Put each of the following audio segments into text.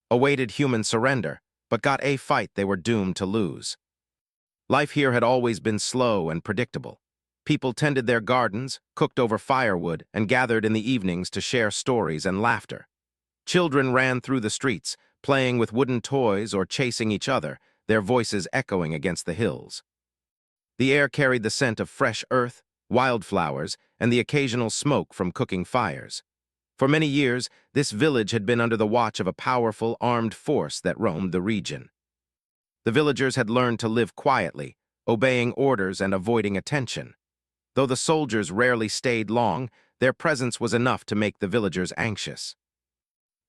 awaited human surrender, but got a fight they were doomed to lose. Life here had always been slow and predictable. People tended their gardens, cooked over firewood, and gathered in the evenings to share stories and laughter. Children ran through the streets, playing with wooden toys or chasing each other, their voices echoing against the hills. The air carried the scent of fresh earth, wildflowers, and the occasional smoke from cooking fires. For many years, this village had been under the watch of a powerful, armed force that roamed the region. The villagers had learned to live quietly, obeying orders and avoiding attention. Though the soldiers rarely stayed long, their presence was enough to make the villagers anxious.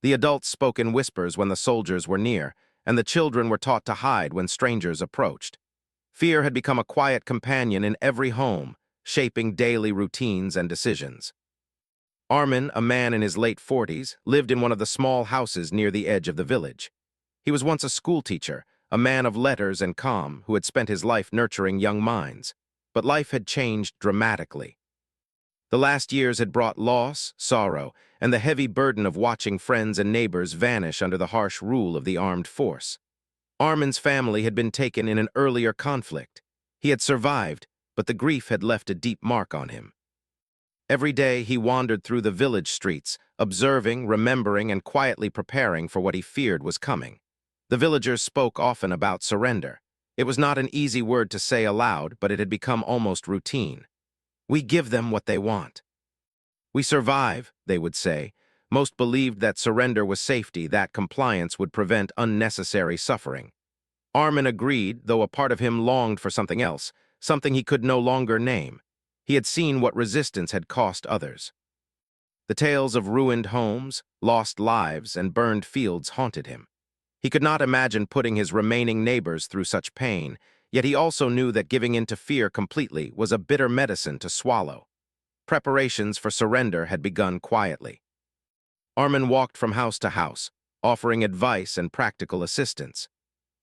The adults spoke in whispers when the soldiers were near, and the children were taught to hide when strangers approached. Fear had become a quiet companion in every home, shaping daily routines and decisions. Armin, a man in his late 40s, lived in one of the small houses near the edge of the village. He was once a schoolteacher, a man of letters and calm who had spent his life nurturing young minds. But life had changed dramatically. The last years had brought loss, sorrow, and the heavy burden of watching friends and neighbors vanish under the harsh rule of the armed force. Armin's family had been taken in an earlier conflict. He had survived, but the grief had left a deep mark on him. Every day he wandered through the village streets, observing, remembering, and quietly preparing for what he feared was coming. The villagers spoke often about surrender. It was not an easy word to say aloud, but it had become almost routine. We give them what they want. We survive, they would say. Most believed that surrender was safety, that compliance would prevent unnecessary suffering. Armin agreed, though a part of him longed for something else, something he could no longer name. He had seen what resistance had cost others. The tales of ruined homes, lost lives, and burned fields haunted him. He could not imagine putting his remaining neighbors through such pain, yet he also knew that giving in to fear completely was a bitter medicine to swallow. Preparations for surrender had begun quietly. Armin walked from house to house, offering advice and practical assistance.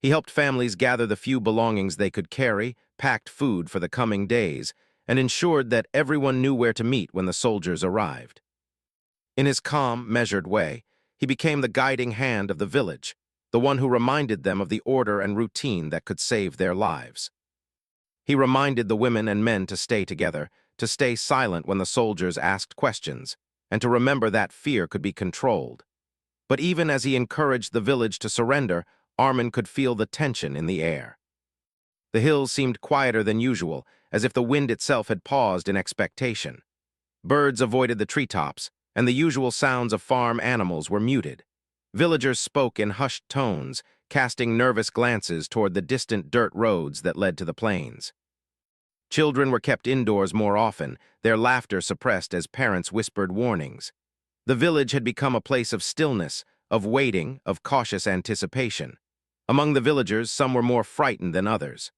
He helped families gather the few belongings they could carry, packed food for the coming days, and ensured that everyone knew where to meet when the soldiers arrived. In his calm, measured way, he became the guiding hand of the village, the one who reminded them of the order and routine that could save their lives. He reminded the women and men to stay together, to stay silent when the soldiers asked questions, and to remember that fear could be controlled. But even as he encouraged the village to surrender, Armin could feel the tension in the air. The hills seemed quieter than usual, as if the wind itself had paused in expectation. Birds avoided the treetops, and the usual sounds of farm animals were muted. Villagers spoke in hushed tones, casting nervous glances toward the distant dirt roads that led to the plains. Children were kept indoors more often, their laughter suppressed as parents whispered warnings. The village had become a place of stillness, of waiting, of cautious anticipation. Among the villagers, some were more frightened than others.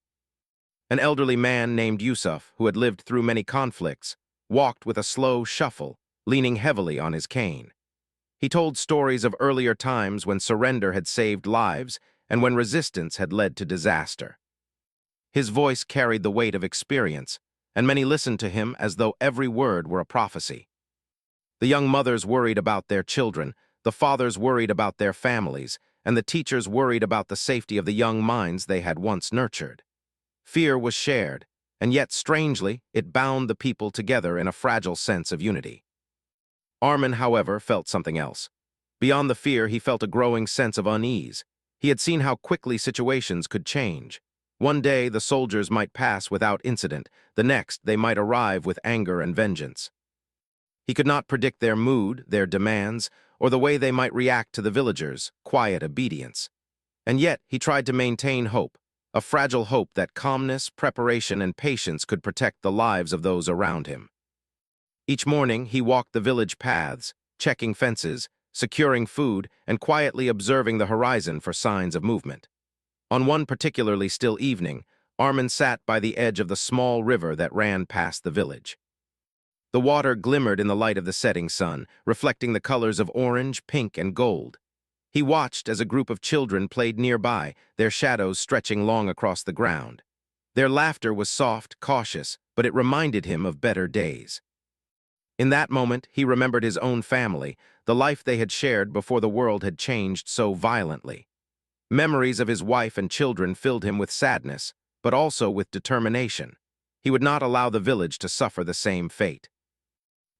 An elderly man named Yusuf, who had lived through many conflicts, walked with a slow shuffle, leaning heavily on his cane. He told stories of earlier times when surrender had saved lives and when resistance had led to disaster. His voice carried the weight of experience, and many listened to him as though every word were a prophecy. The young mothers worried about their children, the fathers worried about their families, and the teachers worried about the safety of the young minds they had once nurtured. Fear was shared, and yet, strangely, it bound the people together in a fragile sense of unity. Armin, however, felt something else. Beyond the fear, he felt a growing sense of unease. He had seen how quickly situations could change. One day, the soldiers might pass without incident. The next, they might arrive with anger and vengeance. He could not predict their mood, their demands, or the way they might react to the villagers' quiet obedience. And yet, he tried to maintain hope, a fragile hope that calmness, preparation, and patience could protect the lives of those around him. Each morning, he walked the village paths, checking fences, securing food, and quietly observing the horizon for signs of movement. On one particularly still evening, Armin sat by the edge of the small river that ran past the village. The water glimmered in the light of the setting sun, reflecting the colors of orange, pink, and gold. He watched as a group of children played nearby, their shadows stretching long across the ground. Their laughter was soft, cautious, but it reminded him of better days. In that moment, he remembered his own family, the life they had shared before the world had changed so violently. Memories of his wife and children filled him with sadness, but also with determination. He would not allow the village to suffer the same fate.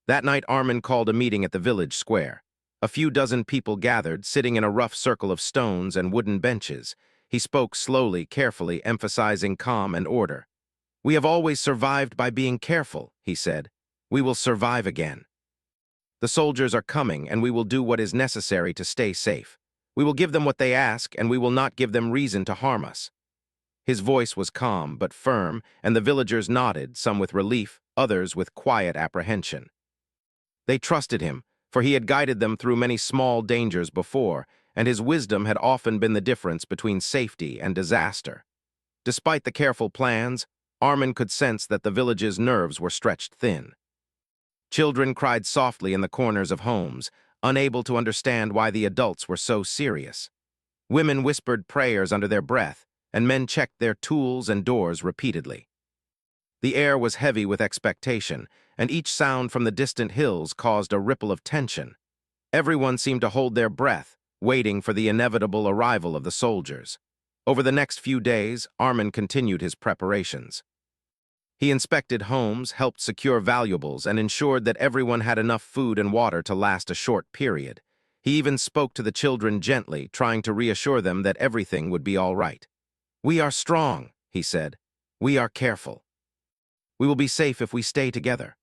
That night, Armin called a meeting at the village square. A few dozen people gathered, sitting in a rough circle of stones and wooden benches. He spoke slowly, carefully, emphasizing calm and order. "We have always survived by being careful," he said. "We will survive again. The soldiers are coming, and we will do what is necessary to stay safe. We will give them what they ask, and we will not give them reason to harm us." His voice was calm but firm, and the villagers nodded, some with relief, others with quiet apprehension. They trusted him, for he had guided them through many small dangers before, and his wisdom had often been the difference between safety and disaster. Despite the careful plans, Armin could sense that the village's nerves were stretched thin. Children cried softly in the corners of homes, unable to understand why the adults were so serious. Women whispered prayers under their breath, and men checked their tools and doors repeatedly. The air was heavy with expectation, and each sound from the distant hills caused a ripple of tension. Everyone seemed to hold their breath, waiting for the inevitable arrival of the soldiers. Over the next few days, Armin continued his preparations. He inspected homes, helped secure valuables, and ensured that everyone had enough food and water to last a short period. He even spoke to the children gently, trying to reassure them that everything would be all right. "We are strong," he said. "We are careful. We will be safe if we stay together."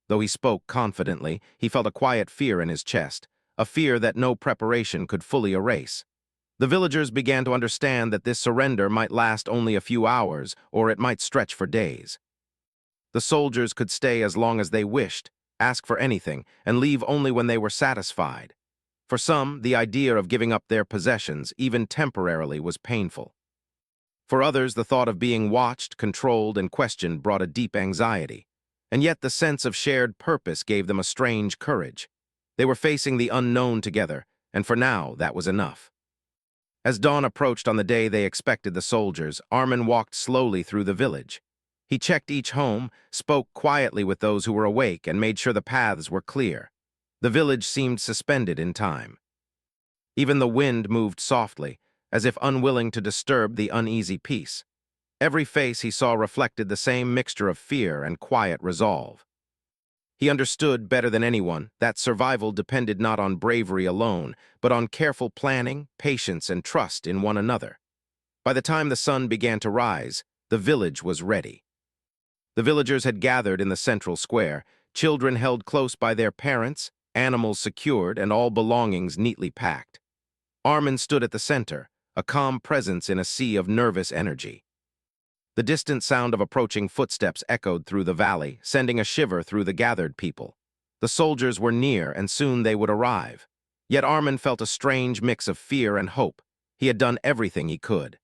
Though he spoke confidently, he felt a quiet fear in his chest, a fear that no preparation could fully erase. The villagers began to understand that this surrender might last only a few hours, or it might stretch for days. The soldiers could stay as long as they wished, ask for anything, and leave only when they were satisfied. For some, the idea of giving up their possessions, even temporarily, was painful. For others, the thought of being watched, controlled, and questioned brought a deep anxiety. And yet the sense of shared purpose gave them a strange courage. They were facing the unknown together, and for now, that was enough. As dawn approached on the day they expected the soldiers, Armin walked slowly through the village. He checked each home, spoke quietly with those who were awake, and made sure the paths were clear. The village seemed suspended in time. Even the wind moved softly, as if unwilling to disturb the uneasy peace. Every face he saw reflected the same mixture of fear and quiet resolve. He understood better than anyone that survival depended not on bravery alone, but on careful planning, patience, and trust in one another. By the time the sun began to rise, the village was ready. The villagers had gathered in the central square, children held close by their parents, animals secured, and all belongings neatly packed. Armin stood at the center, a calm presence in a sea of nervous energy. The distant sound of approaching footsteps echoed through the valley, sending a shiver through the gathered people. The soldiers were near, and soon they would arrive. Yet Armin felt a strange mix of fear and hope. He had done everything he could.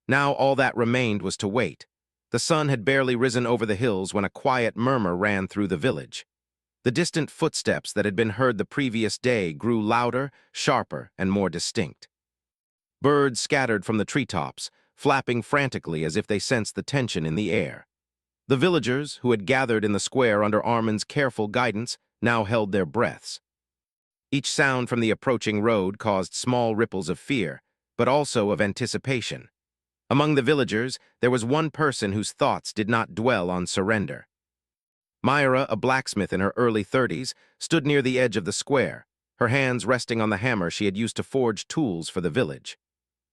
Now all that remained was to wait. The sun had barely risen over the hills when a quiet murmur ran through the village. The distant footsteps that had been heard the previous day grew louder, sharper, and more distinct. Birds scattered from the treetops, flapping frantically as if they sensed the tension in the air. The villagers, who had gathered in the square under Armin's careful guidance, now held their breaths. Each sound from the approaching road caused small ripples of fear, but also of anticipation. Among the villagers, there was one person whose thoughts did not dwell on surrender. Myra, a blacksmith in her early 30s, stood near the edge of the square, her hands resting on the hammer she had used to forge tools for the village.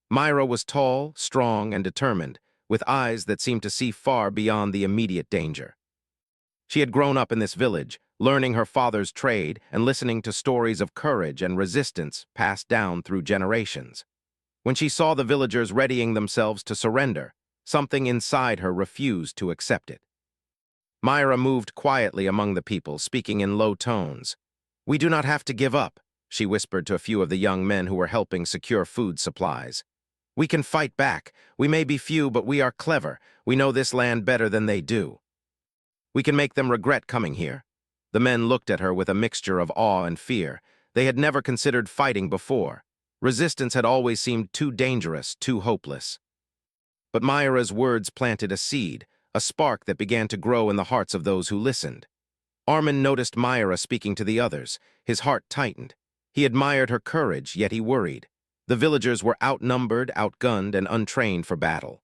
Myra was tall, strong, and determined, with eyes that seemed to see far beyond the immediate danger. She had grown up in this village, learning her father's trade and listening to stories of courage and resistance passed down through generations. When she saw the villagers readying themselves to surrender, something inside her refused to accept it. Myra moved quietly among the people, speaking in low tones. "We do not have to give up," she whispered to a few of the young men who were helping secure food supplies. "We can fight back. We may be few, but we are clever. We know this land better than they do. We can make them regret coming here." The men looked at her with a mixture of awe and fear. They had never considered fighting before. Resistance had always seemed too dangerous, too hopeless. But Myra's words planted a seed, a spark that began to grow in the hearts of those who listened. Armin noticed Myra speaking to the others. His heart tightened. He admired her courage, yet he worried. The villagers were outnumbered, outgunned, and untrained for battle.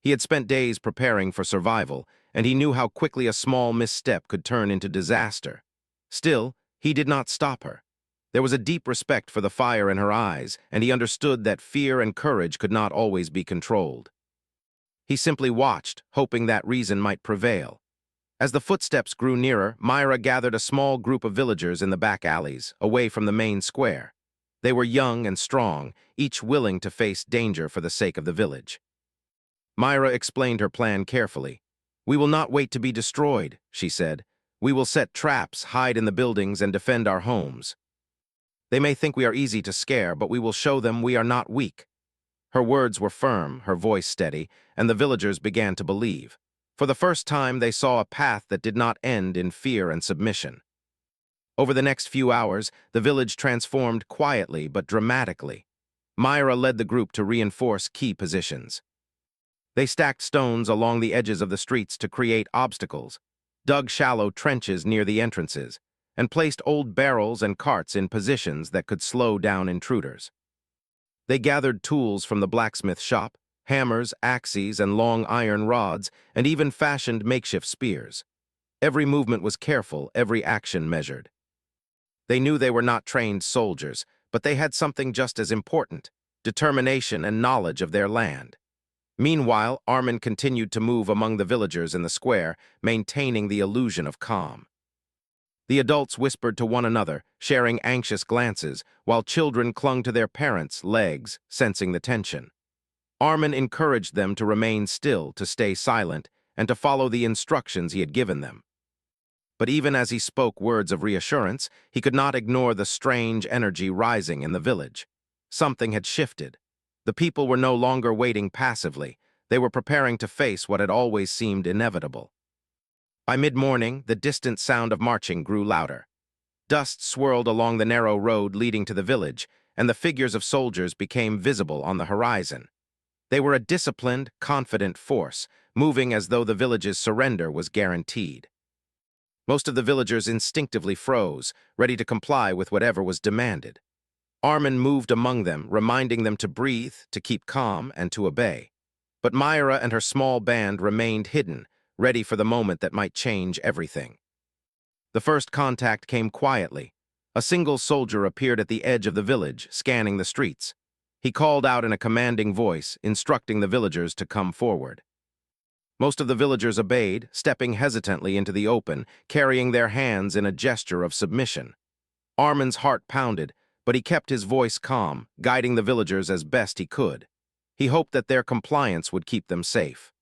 He had spent days preparing for survival, and he knew how quickly a small misstep could turn into disaster. Still, he did not stop her. There was a deep respect for the fire in her eyes, and he understood that fear and courage could not always be controlled. He simply watched, hoping that reason might prevail. As the footsteps grew nearer, Myra gathered a small group of villagers in the back alleys, away from the main square. They were young and strong, each willing to face danger for the sake of the village. Myra explained her plan carefully. "We will not wait to be destroyed," she said. "We will set traps, hide in the buildings, and defend our homes. They may think we are easy to scare, but we will show them we are not weak." Her words were firm, her voice steady, and the villagers began to believe. For the first time, they saw a path that did not end in fear and submission. Over the next few hours, the village transformed quietly but dramatically. Myra led the group to reinforce key positions. They stacked stones along the edges of the streets to create obstacles, dug shallow trenches near the entrances, and placed old barrels and carts in positions that could slow down intruders. They gathered tools from the blacksmith shop, hammers, axes, and long iron rods, and even fashioned makeshift spears. Every movement was careful, every action measured. They knew they were not trained soldiers, but they had something just as important: determination and knowledge of their land. Meanwhile, Armin continued to move among the villagers in the square, maintaining the illusion of calm. The adults whispered to one another, sharing anxious glances, while children clung to their parents' legs, sensing the tension. Armin encouraged them to remain still, to stay silent, and to follow the instructions he had given them. But even as he spoke words of reassurance, he could not ignore the strange energy rising in the village. Something had shifted. The people were no longer waiting passively. They were preparing to face what had always seemed inevitable. By mid-morning, the distant sound of marching grew louder. Dust swirled along the narrow road leading to the village, and the figures of soldiers became visible on the horizon. They were a disciplined, confident force, moving as though the village's surrender was guaranteed. Most of the villagers instinctively froze, ready to comply with whatever was demanded. Armin moved among them, reminding them to breathe, to keep calm, and to obey. But Myra and her small band remained hidden, ready for the moment that might change everything. The first contact came quietly. A single soldier appeared at the edge of the village, scanning the streets. He called out in a commanding voice, instructing the villagers to come forward. Most of the villagers obeyed, stepping hesitantly into the open, carrying their hands in a gesture of submission. Armin's heart pounded, but he kept his voice calm, guiding the villagers as best he could. He hoped that their compliance would keep them safe.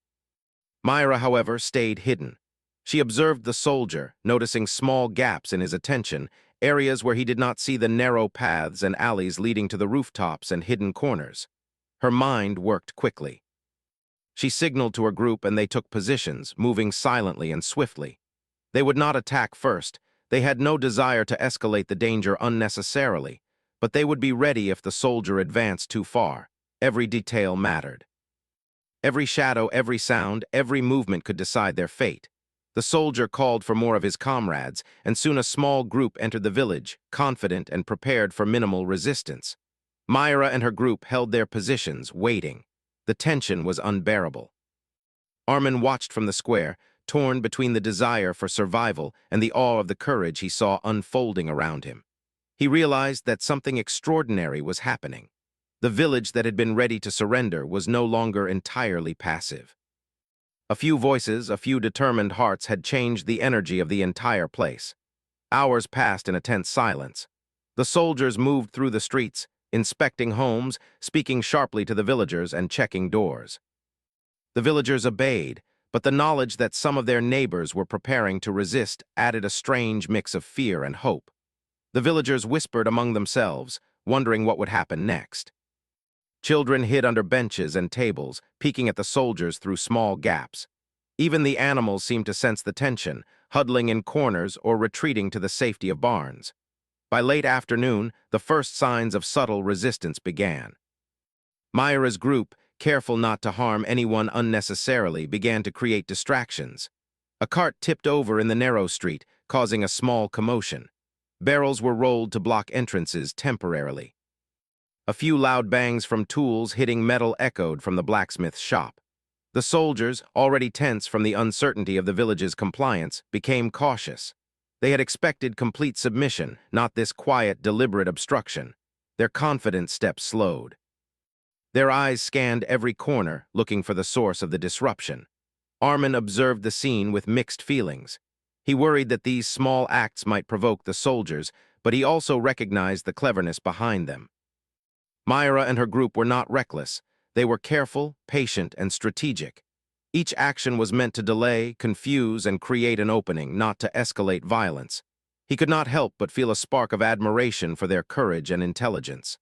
Myra, however, stayed hidden. She observed the soldier, noticing small gaps in his attention, areas where he did not see the narrow paths and alleys leading to the rooftops and hidden corners. Her mind worked quickly. She signaled to her group and they took positions, moving silently and swiftly. They would not attack first. They had no desire to escalate the danger unnecessarily, but they would be ready if the soldier advanced too far. Every detail mattered. Every shadow, every sound, every movement could decide their fate. The soldier called for more of his comrades, and soon a small group entered the village, confident and prepared for minimal resistance. Myra and her group held their positions, waiting. The tension was unbearable. Armin watched from the square, torn between the desire for survival and the awe of the courage he saw unfolding around him. He realized that something extraordinary was happening. The village that had been ready to surrender was no longer entirely passive. A few voices, a few determined hearts had changed the energy of the entire place. Hours passed in a tense silence. The soldiers moved through the streets, inspecting homes, speaking sharply to the villagers, and checking doors. The villagers obeyed, but the knowledge that some of their neighbors were preparing to resist added a strange mix of fear and hope. The villagers whispered among themselves, wondering what would happen next. Children hid under benches and tables, peeking at the soldiers through small gaps. Even the animals seemed to sense the tension, huddling in corners or retreating to the safety of barns. By late afternoon, the first signs of subtle resistance began. Myra's group, careful not to harm anyone unnecessarily, began to create distractions. A cart tipped over in the narrow street, causing a small commotion. Barrels were rolled to block entrances temporarily. A few loud bangs from tools hitting metal echoed from the blacksmith's shop. The soldiers, already tense from the uncertainty of the village's compliance, became cautious. They had expected complete submission, not this quiet, deliberate obstruction. Their confident steps slowed. Their eyes scanned every corner, looking for the source of the disruption. Armin observed the scene with mixed feelings. He worried that these small acts might provoke the soldiers, but he also recognized the cleverness behind them. Myra and her group were not reckless. They were careful, patient, and strategic. Each action was meant to delay, confuse, and create an opening, not to escalate violence. He could not help but feel a spark of admiration for their courage and intelligence.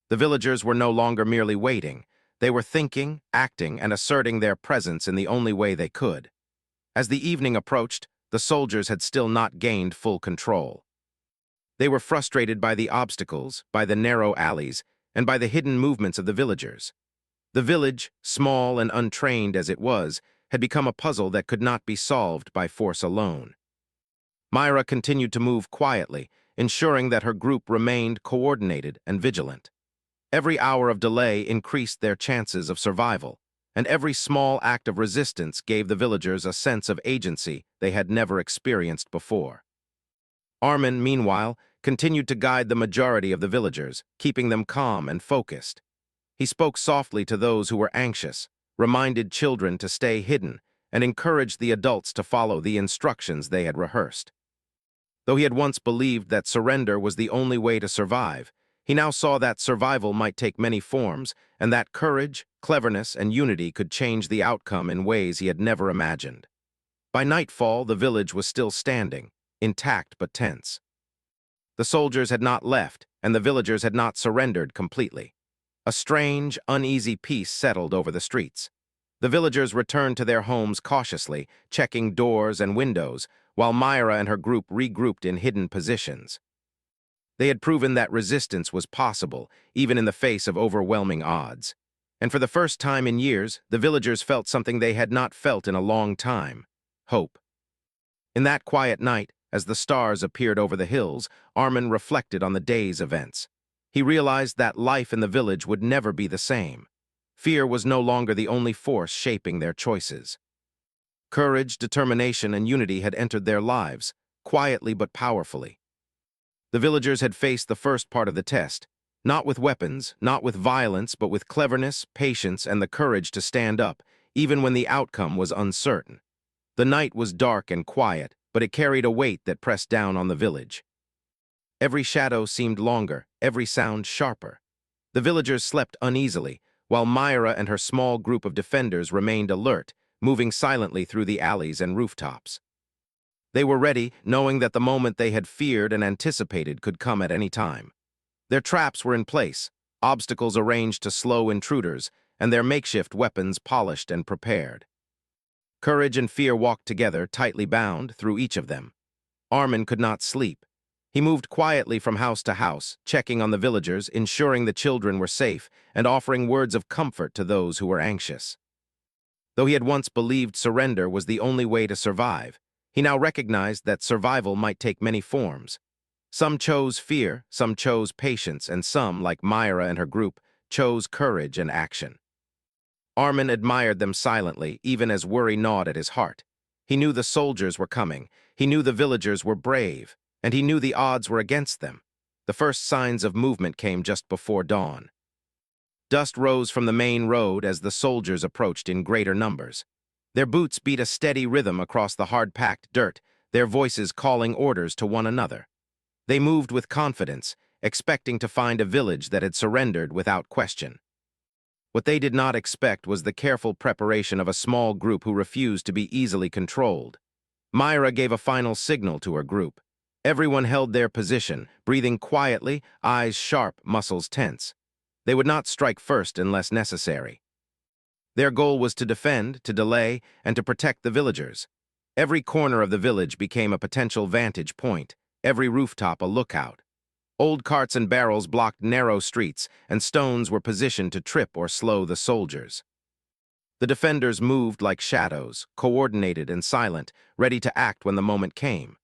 The villagers were no longer merely waiting. They were thinking, acting, and asserting their presence in the only way they could. As the evening approached, the soldiers had still not gained full control. They were frustrated by the obstacles, by the narrow alleys, and by the hidden movements of the villagers. The village, small and untrained as it was, had become a puzzle that could not be solved by force alone. Myra continued to move quietly, ensuring that her group remained coordinated and vigilant. Every hour of delay increased their chances of survival, and every small act of resistance gave the villagers a sense of agency they had never experienced before. Armin, meanwhile, continued to guide the majority of the villagers, keeping them calm and focused. He spoke softly to those who were anxious, reminded children to stay hidden, and encouraged the adults to follow the instructions they had rehearsed. Though he had once believed that surrender was the only way to survive, he now saw that survival might take many forms, and that courage, cleverness, and unity could change the outcome in ways he had never imagined. By nightfall, the village was still standing, intact but tense. The soldiers had not left, and the villagers had not surrendered completely. A strange, uneasy peace settled over the streets. The villagers returned to their homes cautiously, checking doors and windows, while Myra and her group regrouped in hidden positions. They had proven that resistance was possible, even in the face of overwhelming odds. And for the first time in years, the villagers felt something they had not felt in a long time: hope. In that quiet night, as the stars appeared over the hills, Armin reflected on the day's events. He realized that life in the village would never be the same. Fear was no longer the only force shaping their choices. Courage, determination, and unity had entered their lives, quietly but powerfully. The villagers had faced the first part of the test, not with weapons, not with violence, but with cleverness, patience, and the courage to stand up, even when the outcome was uncertain. The night was dark and quiet, but it carried a weight that pressed down on the village. Every shadow seemed longer, every sound sharper. The villagers slept uneasily, while Myra and her small group of defenders remained alert, moving silently through the alleys and rooftops. They were ready, knowing that the moment they had feared and anticipated could come at any time. Their traps were in place, obstacles arranged to slow intruders, and their makeshift weapons polished and prepared. Courage and fear walked together, tightly bound, through each of them. Armin could not sleep. He moved quietly from house to house, checking on the villagers, ensuring the children were safe, and offering words of comfort to those who were anxious. Though he had once believed surrender was the only way to survive, he now recognized that survival might take many forms. Some chose fear, some chose patience, and some, like Myra and her group, chose courage and action. Armin admired them silently, even as worry gnawed at his heart. He knew the soldiers were coming, he knew the villagers were brave, and he knew the odds were against them. The first signs of movement came just before dawn. Dust rose from the main road as the soldiers approached in greater numbers. Their boots beat a steady rhythm across the hard-packed dirt, their voices calling orders to one another. They moved with confidence, expecting to find a village that had surrendered without question. What they did not expect was the careful preparation of a small group who refused to be easily controlled. Myra gave a final signal to her group. Everyone held their position, breathing quietly, eyes sharp, muscles tense. They would not strike first unless necessary. Their goal was to defend, to delay, and to protect the villagers. Every corner of the village became a potential vantage point, every rooftop a lookout. Old carts and barrels blocked narrow streets, and stones were positioned to trip or slow the soldiers. The defenders moved like shadows, coordinated and silent, ready to act when the moment came.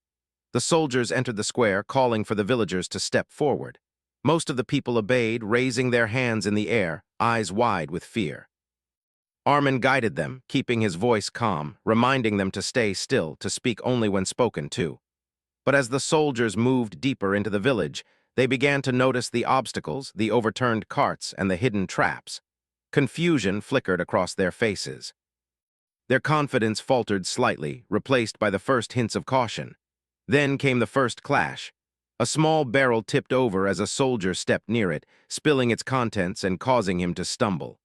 The soldiers entered the square, calling for the villagers to step forward. Most of the people obeyed, raising their hands in the air, eyes wide with fear. Armin guided them, keeping his voice calm, reminding them to stay still, to speak only when spoken to. But as the soldiers moved deeper into the village, they began to notice the obstacles, the overturned carts, and the hidden traps. Confusion flickered across their faces. Their confidence faltered slightly, replaced by the first hints of caution. Then came the first clash. A small barrel tipped over as a soldier stepped near it, spilling its contents and causing him to stumble.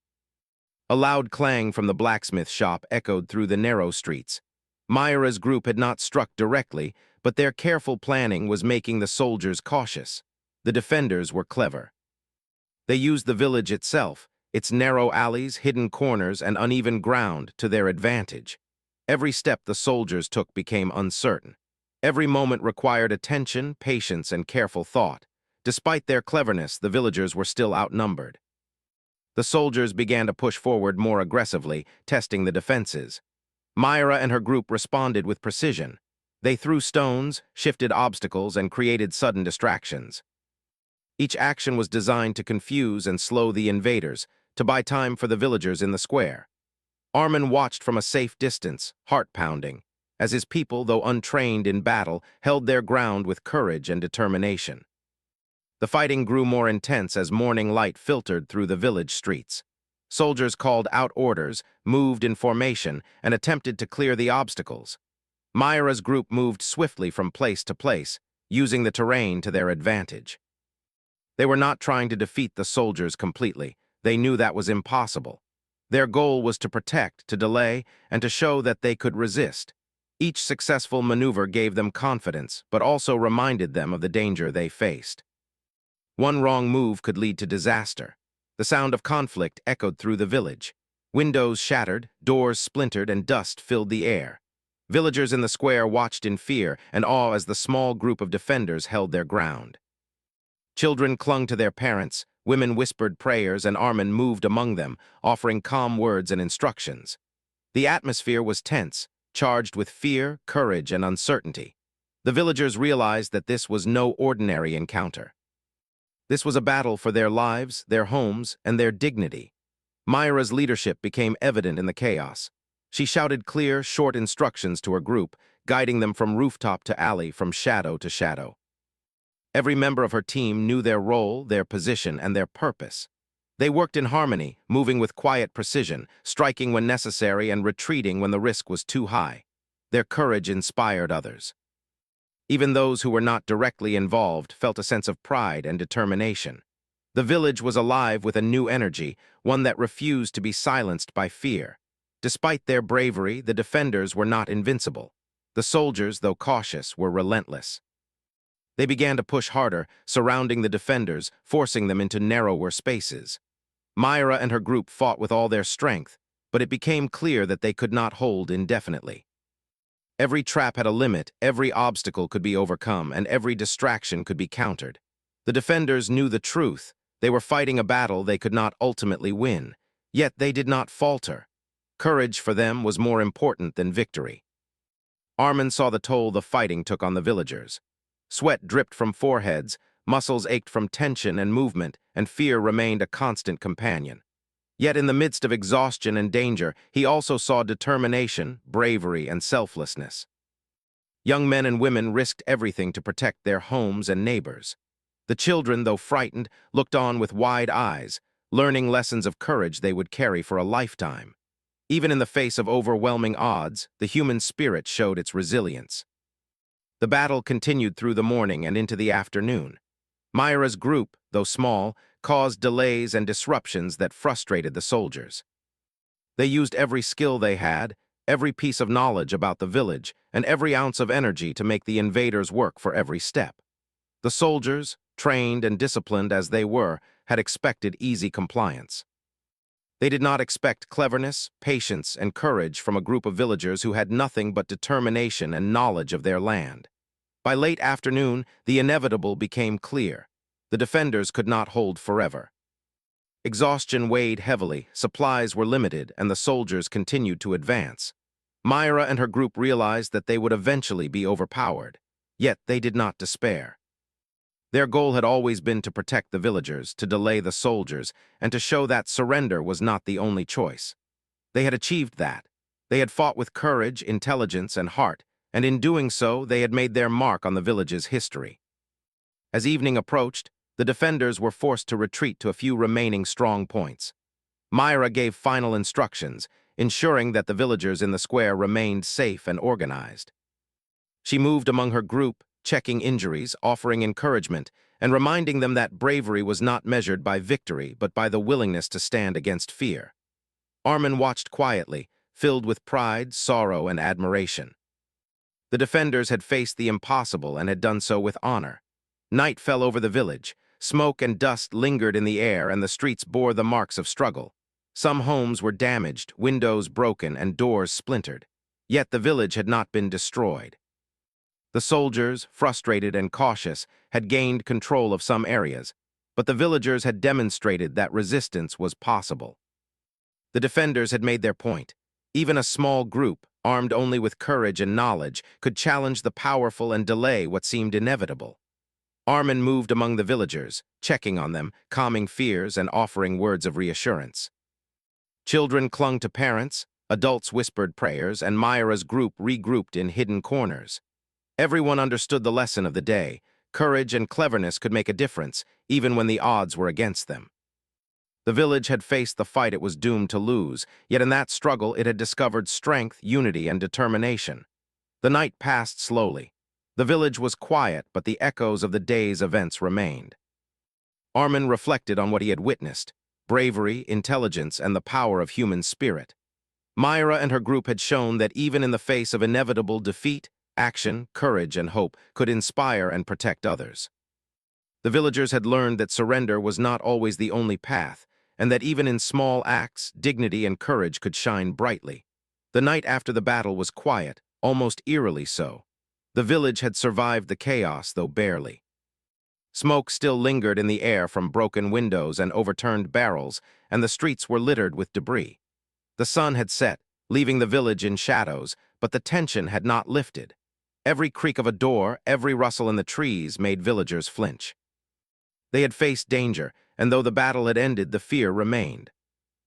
A loud clang from the blacksmith shop echoed through the narrow streets. Myra's group had not struck directly, but their careful planning was making the soldiers cautious. The defenders were clever. They used the village itself, its narrow alleys, hidden corners, and uneven ground, to their advantage. Every step the soldiers took became uncertain. Every moment required attention, patience, and careful thought. Despite their cleverness, the villagers were still outnumbered. The soldiers began to push forward more aggressively, testing the defenses. Myra and her group responded with precision. They threw stones, shifted obstacles, and created sudden distractions. Each action was designed to confuse and slow the invaders, to buy time for the villagers in the square. Armin watched from a safe distance, heart-pounding, as his people, though untrained in battle, held their ground with courage and determination. The fighting grew more intense as morning light filtered through the village streets. Soldiers called out orders, moved in formation, and attempted to clear the obstacles. Myra's group moved swiftly from place to place, using the terrain to their advantage. They were not trying to defeat the soldiers completely. They knew that was impossible. Their goal was to protect, to delay, and to show that they could resist. Each successful maneuver gave them confidence, but also reminded them of the danger they faced. One wrong move could lead to disaster. The sound of conflict echoed through the village. Windows shattered, doors splintered, and dust filled the air. Villagers in the square watched in fear and awe as the small group of defenders held their ground. Children clung to their parents, women whispered prayers, and Armin moved among them, offering calm words and instructions. The atmosphere was tense, charged with fear, courage, and uncertainty. The villagers realized that this was no ordinary encounter. This was a battle for their lives, their homes, and their dignity. Myra's leadership became evident in the chaos. She shouted clear, short instructions to her group, guiding them from rooftop to alley, from shadow to shadow. Every member of her team knew their role, their position, and their purpose. They worked in harmony, moving with quiet precision, striking when necessary and retreating when the risk was too high. Their courage inspired others. Even those who were not directly involved felt a sense of pride and determination. The village was alive with a new energy, one that refused to be silenced by fear. Despite their bravery, the defenders were not invincible. The soldiers, though cautious, were relentless. They began to push harder, surrounding the defenders, forcing them into narrower spaces. Myra and her group fought with all their strength, but it became clear that they could not hold indefinitely. Every trap had a limit, every obstacle could be overcome, and every distraction could be countered. The defenders knew the truth. They were fighting a battle they could not ultimately win. Yet they did not falter. Courage for them was more important than victory. Armin saw the toll the fighting took on the villagers. Sweat dripped from foreheads, muscles ached from tension and movement, and fear remained a constant companion. Yet in the midst of exhaustion and danger, he also saw determination, bravery, and selflessness. Young men and women risked everything to protect their homes and neighbors. The children, though frightened, looked on with wide eyes, learning lessons of courage they would carry for a lifetime. Even in the face of overwhelming odds, the human spirit showed its resilience. The battle continued through the morning and into the afternoon. Myra's group, though small, caused delays and disruptions that frustrated the soldiers. They used every skill they had, every piece of knowledge about the village, and every ounce of energy to make the invaders work for every step. The soldiers, trained and disciplined as they were, had expected easy compliance. They did not expect cleverness, patience, and courage from a group of villagers who had nothing but determination and knowledge of their land. By late afternoon, the inevitable became clear. The defenders could not hold forever. Exhaustion weighed heavily, supplies were limited, and the soldiers continued to advance. Myra and her group realized that they would eventually be overpowered. Yet they did not despair. Their goal had always been to protect the villagers, to delay the soldiers, and to show that surrender was not the only choice. They had achieved that. They had fought with courage, intelligence, and heart, and in doing so, they had made their mark on the village's history. As evening approached, the defenders were forced to retreat to a few remaining strong points. Myra gave final instructions, ensuring that the villagers in the square remained safe and organized. She moved among her group, checking injuries, offering encouragement, and reminding them that bravery was not measured by victory but by the willingness to stand against fear. Armin watched quietly, filled with pride, sorrow, and admiration. The defenders had faced the impossible and had done so with honor. Night fell over the village. Smoke and dust lingered in the air, and the streets bore the marks of struggle. Some homes were damaged, windows broken, and doors splintered. Yet the village had not been destroyed. The soldiers, frustrated and cautious, had gained control of some areas, but the villagers had demonstrated that resistance was possible. The defenders had made their point. Even a small group, armed only with courage and knowledge, could challenge the powerful and delay what seemed inevitable. Armin moved among the villagers, checking on them, calming fears, and offering words of reassurance. Children clung to parents, adults whispered prayers, and Myra's group regrouped in hidden corners. Everyone understood the lesson of the day. Courage and cleverness could make a difference, even when the odds were against them. The village had faced the fight it was doomed to lose, yet in that struggle it had discovered strength, unity, and determination. The night passed slowly. The village was quiet, but the echoes of the day's events remained. Armin reflected on what he had witnessed: bravery, intelligence, and the power of human spirit. Myra and her group had shown that even in the face of inevitable defeat, action, courage, and hope could inspire and protect others. The villagers had learned that surrender was not always the only path, and that even in small acts, dignity and courage could shine brightly. The night after the battle was quiet, almost eerily so. The village had survived the chaos, though barely. Smoke still lingered in the air from broken windows and overturned barrels, and the streets were littered with debris. The sun had set, leaving the village in shadows, but the tension had not lifted. Every creak of a door, every rustle in the trees made villagers flinch. They had faced danger, and though the battle had ended, the fear remained.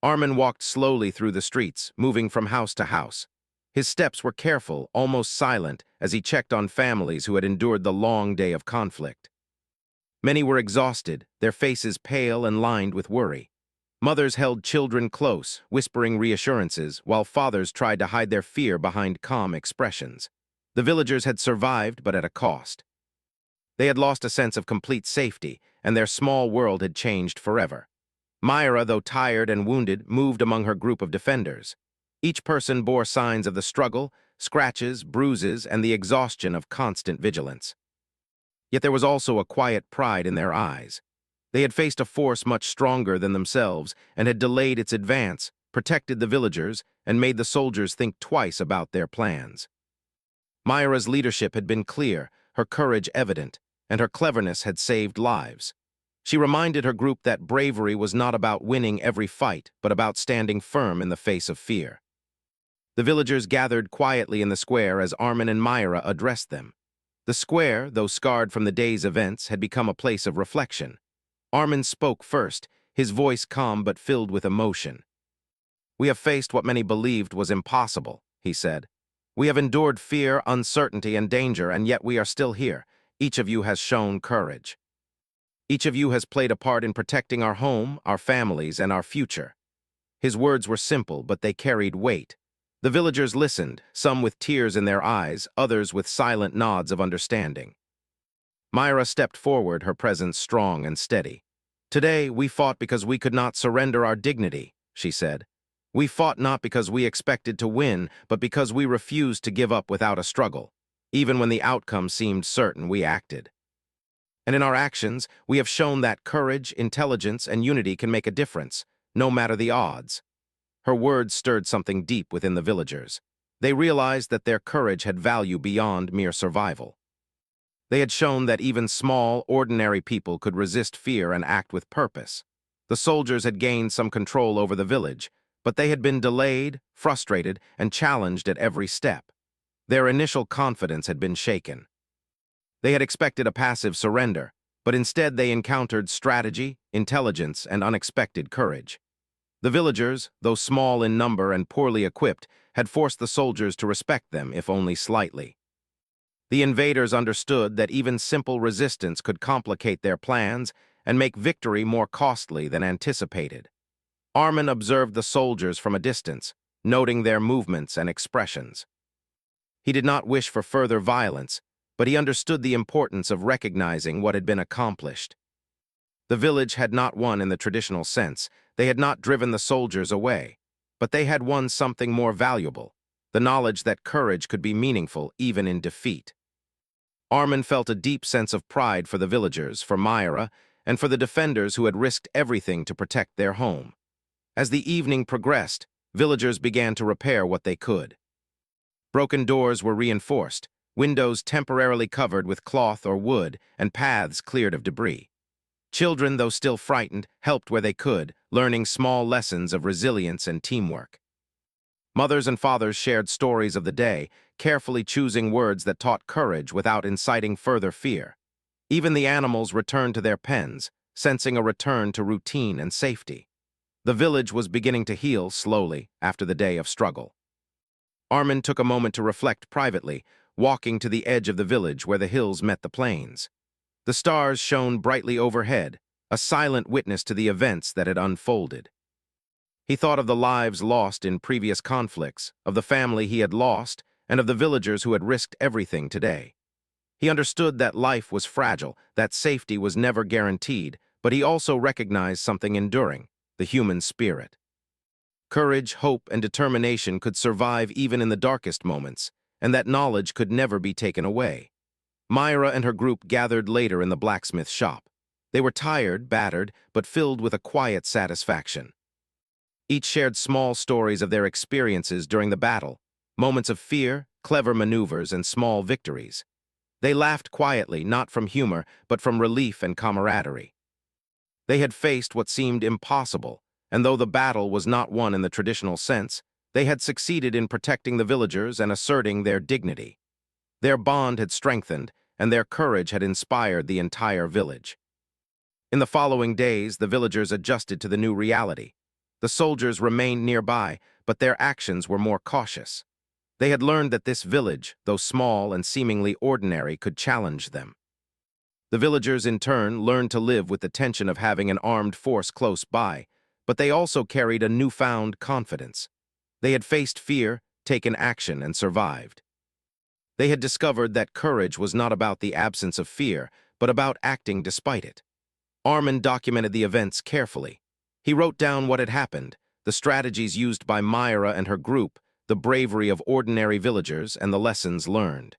Armin walked slowly through the streets, moving from house to house. His steps were careful, almost silent, as he checked on families who had endured the long day of conflict. Many were exhausted, their faces pale and lined with worry. Mothers held children close, whispering reassurances, while fathers tried to hide their fear behind calm expressions. The villagers had survived, but at a cost. They had lost a sense of complete safety, and their small world had changed forever. Myra, though tired and wounded, moved among her group of defenders. Each person bore signs of the struggle, scratches, bruises, and the exhaustion of constant vigilance. Yet there was also a quiet pride in their eyes. They had faced a force much stronger than themselves and had delayed its advance, protected the villagers, and made the soldiers think twice about their plans. Myra's leadership had been clear, her courage evident, and her cleverness had saved lives. She reminded her group that bravery was not about winning every fight, but about standing firm in the face of fear. The villagers gathered quietly in the square as Armin and Myra addressed them. The square, though scarred from the day's events, had become a place of reflection. Armin spoke first, his voice calm but filled with emotion. "We have faced what many believed was impossible," he said. "We have endured fear, uncertainty, and danger, and yet we are still here. Each of you has shown courage. Each of you has played a part in protecting our home, our families, and our future." His words were simple, but they carried weight. The villagers listened, some with tears in their eyes, others with silent nods of understanding. Myra stepped forward, her presence strong and steady. "Today, we fought because we could not surrender our dignity," she said. "We fought not because we expected to win, but because we refused to give up without a struggle. Even when the outcome seemed certain, we acted. And in our actions, we have shown that courage, intelligence, and unity can make a difference, no matter the odds." Her words stirred something deep within the villagers. They realized that their courage had value beyond mere survival. They had shown that even small, ordinary people could resist fear and act with purpose. The soldiers had gained some control over the village, but they had been delayed, frustrated, and challenged at every step. Their initial confidence had been shaken. They had expected a passive surrender, but instead they encountered strategy, intelligence, and unexpected courage. The villagers, though small in number and poorly equipped, had forced the soldiers to respect them, if only slightly. The invaders understood that even simple resistance could complicate their plans and make victory more costly than anticipated. Armin observed the soldiers from a distance, noting their movements and expressions. He did not wish for further violence, but he understood the importance of recognizing what had been accomplished. The village had not won in the traditional sense. They had not driven the soldiers away, but they had won something more valuable, the knowledge that courage could be meaningful even in defeat. Armin felt a deep sense of pride for the villagers, for Myra, and for the defenders who had risked everything to protect their home. As the evening progressed, villagers began to repair what they could. Broken doors were reinforced, windows temporarily covered with cloth or wood, and paths cleared of debris. Children, though still frightened, helped where they could, learning small lessons of resilience and teamwork. Mothers and fathers shared stories of the day, carefully choosing words that taught courage without inciting further fear. Even the animals returned to their pens, sensing a return to routine and safety. The village was beginning to heal slowly after the day of struggle. Armin took a moment to reflect privately, walking to the edge of the village where the hills met the plains. The stars shone brightly overhead, a silent witness to the events that had unfolded. He thought of the lives lost in previous conflicts, of the family he had lost, and of the villagers who had risked everything today. He understood that life was fragile, that safety was never guaranteed, but he also recognized something enduring, the human spirit. Courage, hope, and determination could survive even in the darkest moments, and that knowledge could never be taken away. Myra and her group gathered later in the blacksmith shop. They were tired, battered, but filled with a quiet satisfaction. Each shared small stories of their experiences during the battle, moments of fear, clever maneuvers, and small victories. They laughed quietly, not from humor, but from relief and camaraderie. They had faced what seemed impossible, and though the battle was not won in the traditional sense, they had succeeded in protecting the villagers and asserting their dignity. Their bond had strengthened, and their courage had inspired the entire village. In the following days, the villagers adjusted to the new reality. The soldiers remained nearby, but their actions were more cautious. They had learned that this village, though small and seemingly ordinary, could challenge them. The villagers, in turn, learned to live with the tension of having an armed force close by, but they also carried a newfound confidence. They had faced fear, taken action, and survived. They had discovered that courage was not about the absence of fear, but about acting despite it. Armin documented the events carefully. He wrote down what had happened, the strategies used by Myra and her group, the bravery of ordinary villagers, and the lessons learned.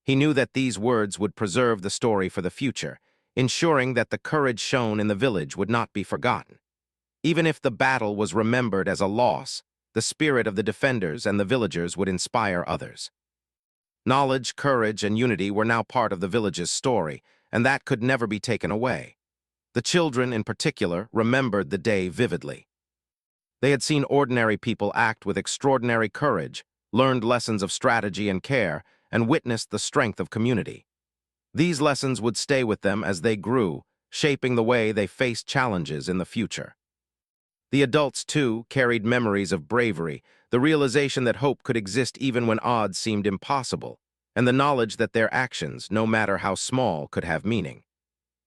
He knew that these words would preserve the story for the future, ensuring that the courage shown in the village would not be forgotten. Even if the battle was remembered as a loss, the spirit of the defenders and the villagers would inspire others. Knowledge, courage, and unity were now part of the village's story, and that could never be taken away. The children, in particular, remembered the day vividly. They had seen ordinary people act with extraordinary courage, learned lessons of strategy and care, and witnessed the strength of community. These lessons would stay with them as they grew, shaping the way they faced challenges in the future. The adults, too, carried memories of bravery, the realization that hope could exist even when odds seemed impossible, and the knowledge that their actions, no matter how small, could have meaning.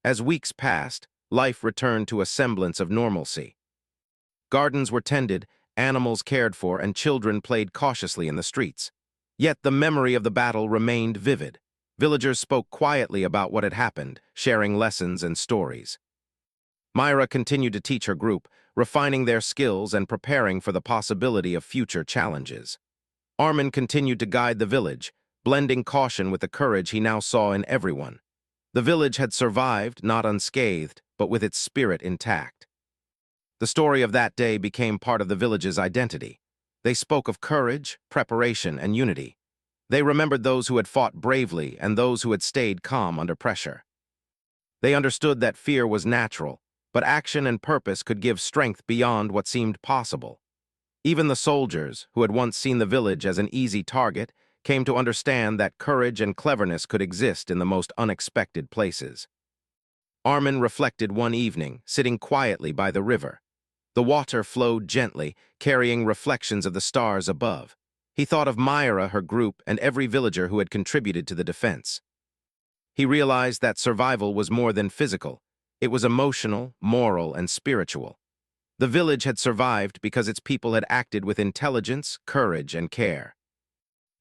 As weeks passed, life returned to a semblance of normalcy. Gardens were tended, animals cared for, and children played cautiously in the streets. Yet the memory of the battle remained vivid. Villagers spoke quietly about what had happened, sharing lessons and stories. Myra continued to teach her group, refining their skills and preparing for the possibility of future challenges. Armin continued to guide the village, blending caution with the courage he now saw in everyone. The village had survived, not unscathed, but with its spirit intact. The story of that day became part of the village's identity. They spoke of courage, preparation, and unity. They remembered those who had fought bravely and those who had stayed calm under pressure. They understood that fear was natural, but action and purpose could give strength beyond what seemed possible. Even the soldiers, who had once seen the village as an easy target, came to understand that courage and cleverness could exist in the most unexpected places. Armin reflected one evening, sitting quietly by the river. The water flowed gently, carrying reflections of the stars above. He thought of Myra, her group, and every villager who had contributed to the defense. He realized that survival was more than physical. It was emotional, moral, and spiritual. The village had survived because its people had acted with intelligence, courage, and care.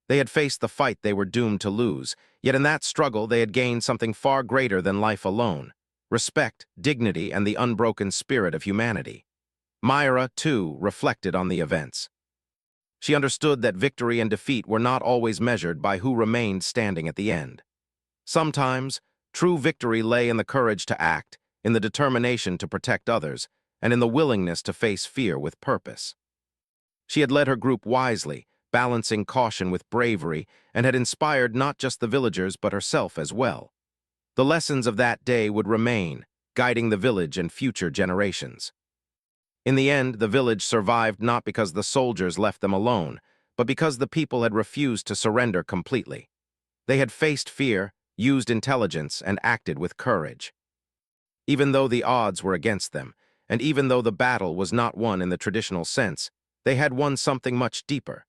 They had faced the fight they were doomed to lose, yet in that struggle they had gained something far greater than life alone: respect, dignity, and the unbroken spirit of humanity. Myra, too, reflected on the events. She understood that victory and defeat were not always measured by who remained standing at the end. Sometimes, true victory lay in the courage to act, in the determination to protect others, and in the willingness to face fear with purpose. She had led her group wisely, balancing caution with bravery, and had inspired not just the villagers but herself as well. The lessons of that day would remain, guiding the village and future generations. In the end, the village survived not because the soldiers left them alone, but because the people had refused to surrender completely. They had faced fear, used intelligence, and acted with courage. Even though the odds were against them, and even though the battle was not won in the traditional sense, they had won something much deeper: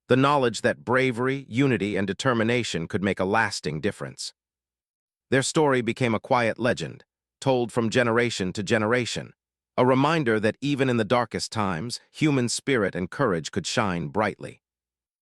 the knowledge that bravery, unity, and determination could make a lasting difference. Their story became a quiet legend, told from generation to generation, a reminder that even in the darkest times, human spirit and courage could shine brightly.